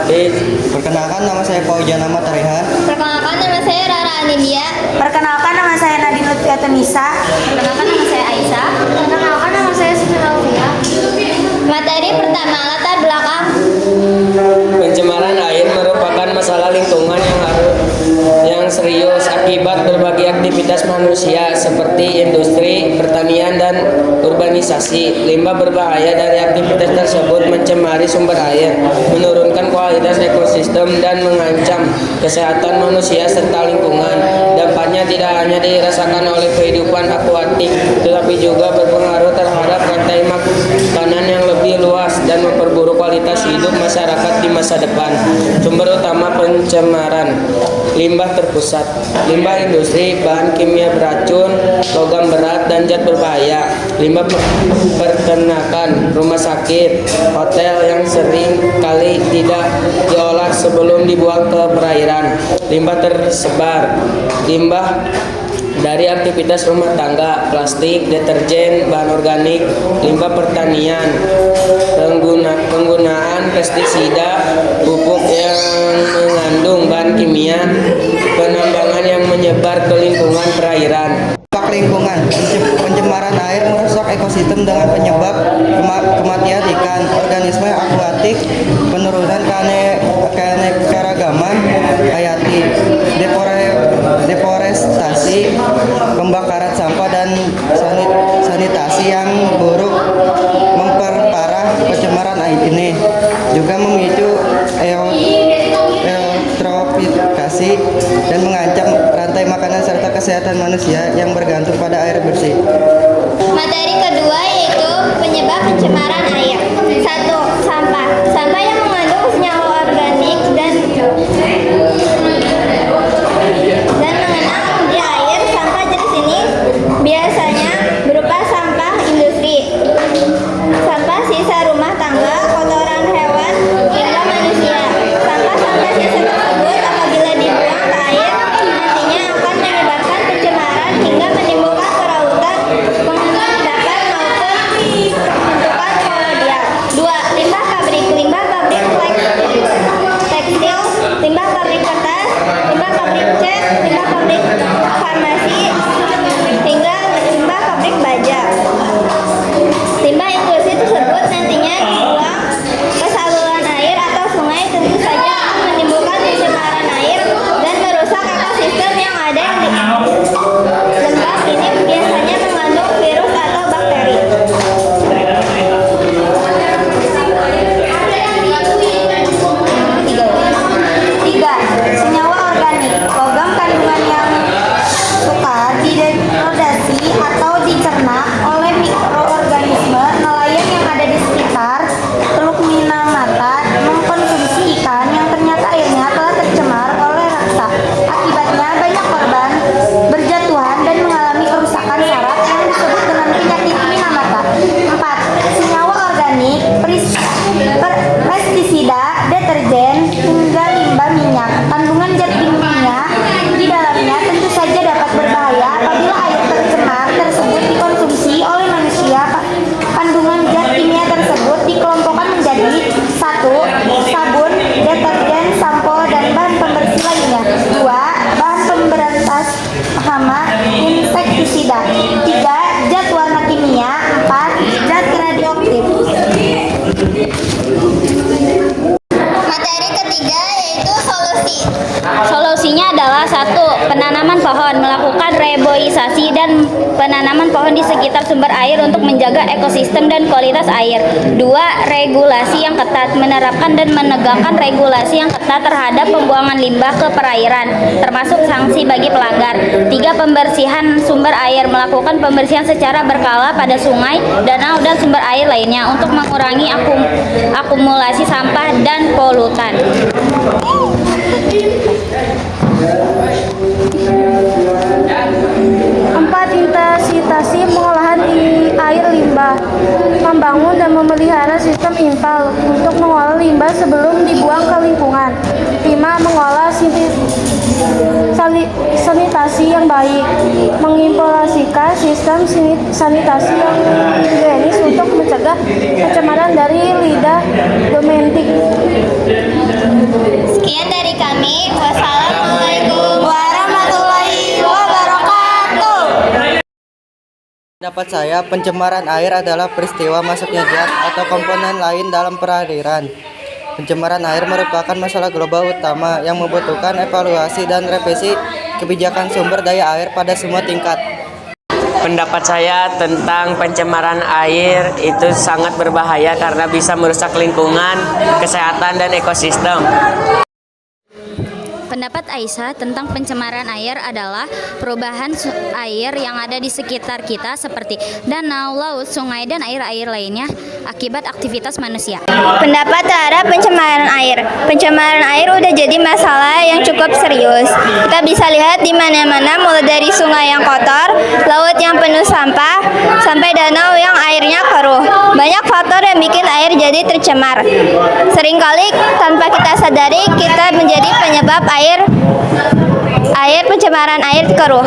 Perkenalkan, nama saya Paujan Ahmad Tarihan. Perkenalkan, nama saya Rara Anindya. Perkenalkan, nama saya Nadine Lutfiatul Nisa. Perkenalkan, nama saya Aisyah. Perkenalkan, nama saya Siti Laufia. Materi pertama, latar belakang. Pencemaran air merupakan masalah lingkungan yang serius akibat berbagai aktivitas manusia seperti industri, pertanian, dan urbanisasi. Limbah berbahaya dari aktivitas tersebut mencemari sumber air, menurunkan kualitas ekosistem, dan mengancam kesehatan manusia serta lingkungan. Dampaknya tidak hanya dirasakan oleh kehidupan akuatik, tetapi juga berpengaruh terhadap rantai makanan yang lebih luas dan memperburuk kualitas hidup masyarakat di masa depan. Sumber utama pencemaran: limbah terpusat, limbah industri, bahan kimia beracun, logam berat, dan zat berbahaya. Limbah peternakan, rumah sakit, hotel yang sering kali tidak diolah sebelum dibuang ke perairan. Limbah tersebar, limbah dari aktivitas rumah tangga, plastik, deterjen, bahan organik, limbah pertanian, penggunaan pestisida, pupuk yang mengandung bahan kimia, penambangan yang menyebar ke lingkungan perairan. Dampak lingkungan, pencemaran air merusak ekosistem dengan penyebab kematian ikan, organisme akuatik, penurunan keanekaragaman hayati, deforestasi, pembakaran sampah, dan sanitasi yang buruk memperparah pencemaran air ini. Juga memicu eutrofikasi dan mengancam rantai makanan serta kesehatan manusia yang bergantung pada air bersih. Materi kedua yaitu penyebab pencemaran air. 1. Sampah. Sampah yang mengandung senyawa organik dan mengenang di air. Sampah jenis ini biasanya berupa sampah industri, sampah sisa rumah tangga, kotoran hewan, hingga manusia. Sampah-sampah sisa tersebut apabila dibuang ke air nantinya akan menyebabkan pencemaran hingga menimbulkan kerautan, pengendapan, maupun pembentukan kolonial. 2. Limbah pabrik. Limbah pabrik tekstil, limbah pabrik kertas, limbah pabrik cat, limbah pabrik farmasi, hingga limbah pabrik baja. Limbah industri tersebut nantinya dibuang ke saluran air atau sungai, tentu saja akan menimbulkan pencemaran air dan merusak ekosistem yang ada. Limbah ini biasanya mengandung virus atau bakteri. 3. Senyawa organik, logam kandungan yang sukar didegradasi atau dicerna oleh mikroorganisme nelayan yang ada di sekitar Teluk Minamata mengkonsumsi ikan yang ternyata airnya telah tercemar oleh raksa. Akibatnya banyak korban berjatuhan dan mengalami kerusakan saraf yang disebut dengan penyakit Minamata. 4. Senyawa organik, pestisida, deterjen, hingga limbah minyak. Kandungan zat kimia di dalamnya tentu saja dapat berbahaya apabila air tercemar tersebut dikonsumsi oleh manusia. Kandungan zat kimia tersebut dikelompokkan menjadi 1. Sabun, deterjen, sampo, dan bahan pembersih lainnya. 2. Bahan pemberantas hama, insektisida. 3. Zat warna kimia. 4. Zat radioaktif. Materi ketiga yaitu solusi. Solusinya adalah 1. Penanaman pohon, melakukan reboisasi dan penanaman pohon di sekitar sumber air untuk menjaga ekosistem dan kualitas air. 2. Regulasi yang ketat, menerapkan dan menegakkan regulasi yang ketat terhadap pembuangan limbah ke perairan, termasuk sanksi bagi pelanggar. 3. Pembersihan sumber air, melakukan pembersihan secara berkala pada sungai, danau, dan sumber air lainnya untuk mengurangi akumulasi sampah dan polutan. 4. Intensitasi pengolahan air limbah, membangun dan memelihara sistem infal untuk mengolah limbah sebelum dibuang ke lingkungan. 5. Mengolah sanitasi yang baik, mengimplementasikan sistem sanitasi yang higienis untuk mencegah pencemaran dari limbah domestik. pendapat saya, pencemaran air adalah peristiwa masuknya zat atau komponen lain dalam perairan. Pencemaran air merupakan masalah global utama yang membutuhkan evaluasi dan revisi kebijakan sumber daya air pada semua tingkat. Pendapat saya tentang pencemaran air itu sangat berbahaya karena bisa merusak lingkungan, kesehatan, dan ekosistem. Pendapat Aisyah tentang pencemaran air adalah perubahan air yang ada di sekitar kita seperti danau, laut, sungai, dan air-air lainnya akibat aktivitas manusia. Pendapat terhadap pencemaran air. Pencemaran air udah jadi masalah yang cukup serius. Kita bisa lihat di mana-mana, mulai dari sungai yang kotor, laut yang penuh sampah, sampai danau yang airnya keruh. Banyak faktor yang bikin air jadi tercemar. Seringkali tanpa kita sadari, kita menjadi penyebab air pencemaran air keruh.